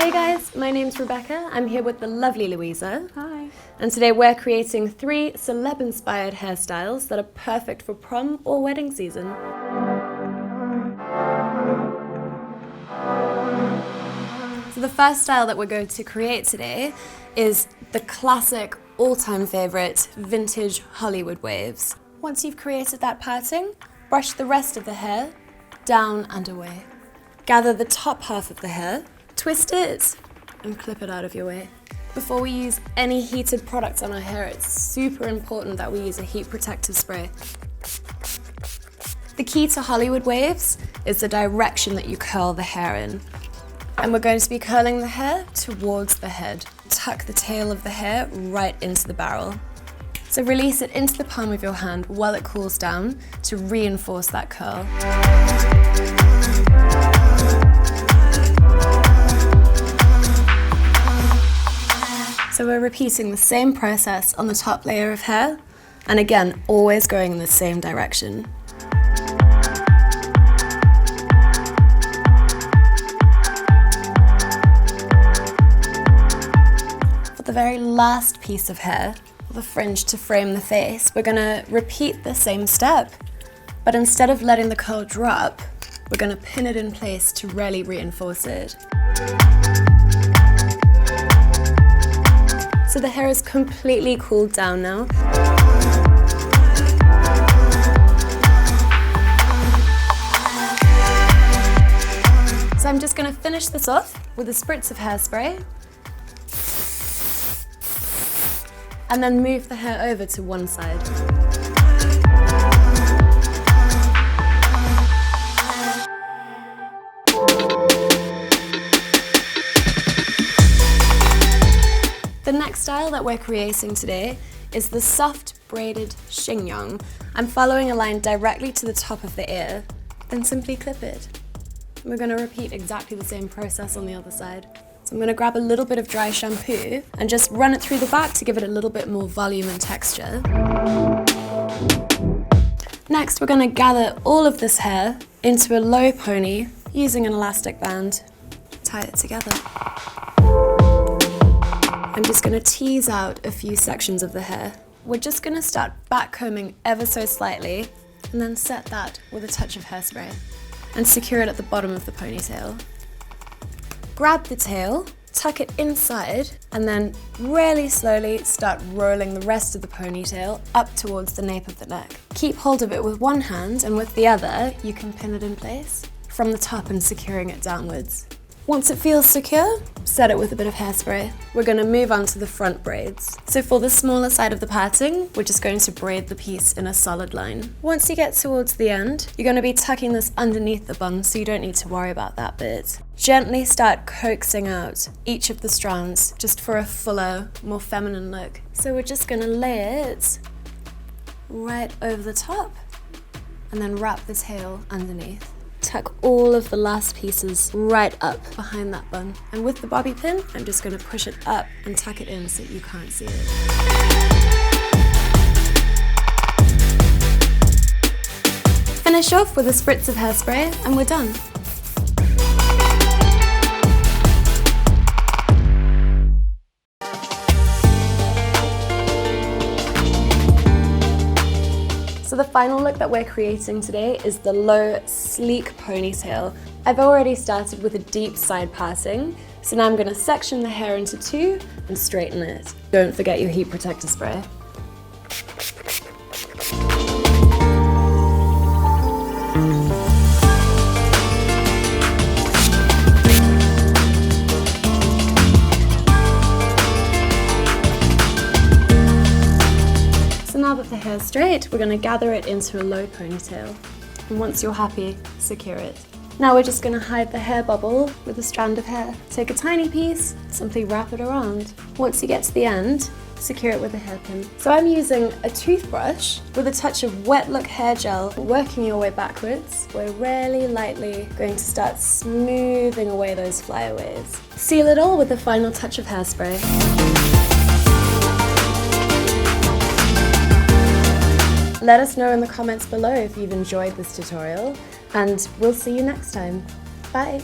Hi guys, my name's Rebecca. I'm here with the lovely Louisa. Hi. And today we're creating 3 celeb-inspired hairstyles that are perfect for prom or wedding season. So the first style that we're going to create today is the classic, all-time favorite, vintage Hollywood waves. Once you've created that parting, brush the rest of the hair down and away. Gather the top half of the hair, twist it, and clip it out of your way. Before we use any heated products on our hair, it's super important that we use a heat protective spray. The key to Hollywood waves is the direction that you curl the hair in. And we're going to be curling the hair towards the head. Tuck the tail of the hair right into the barrel. So release it into the palm of your hand while it cools down to reinforce that curl. So we're repeating the same process on the top layer of hair, and again, always going in the same direction. For the very last piece of hair, the fringe to frame the face, we're gonna repeat the same step, but instead of letting the curl drop, we're gonna pin it in place to really reinforce it. So the hair is completely cooled down now. So I'm just gonna finish this off with a spritz of hairspray and then move the hair over to one side. The next style that we're creating today is the soft braided chignon. I'm following a line directly to the top of the ear, then simply clip it. We're going to repeat exactly the same process on the other side. So I'm going to grab a little bit of dry shampoo and just run it through the back to give it a little bit more volume and texture. Next, we're going to gather all of this hair into a low pony using an elastic band. Tie it together. I'm just going to tease out a few sections of the hair. We're just going to start back combing ever so slightly and then set that with a touch of hairspray and secure it at the bottom of the ponytail. Grab the tail, tuck it inside, and then really slowly start rolling the rest of the ponytail up towards the nape of the neck. Keep hold of it with one hand, and with the other you can pin it in place from the top and securing it downwards. Once it feels secure, set it with a bit of hairspray. We're going to move on to the front braids. So for the smaller side of the parting, we're just going to braid the piece in a solid line. Once you get towards the end, you're going to be tucking this underneath the bun, so you don't need to worry about that bit. Gently start coaxing out each of the strands, just for a fuller, more feminine look. So we're just going to lay it right over the top, and then wrap the tail underneath. Tuck all of the last pieces right up behind that bun. And with the bobby pin, I'm just going to push it up and tuck it in so you can't see it. Finish off with a spritz of hairspray and we're done. So the final look that we're creating today is the low, sleek ponytail. I've already started with a deep side parting, so now I'm going to section the hair into 2 and straighten it. Don't forget your heat protector spray. Now that the hair's straight, we're going to gather it into a low ponytail. And once you're happy, secure it. Now we're just going to hide the hair bubble with a strand of hair. Take a tiny piece, simply wrap it around. Once you get to the end, secure it with a hairpin. So I'm using a toothbrush with a touch of wet look hair gel. Working your way backwards, we're really lightly going to start smoothing away those flyaways. Seal it all with a final touch of hairspray. Let us know in the comments below if you've enjoyed this tutorial, and we'll see you next time. Bye!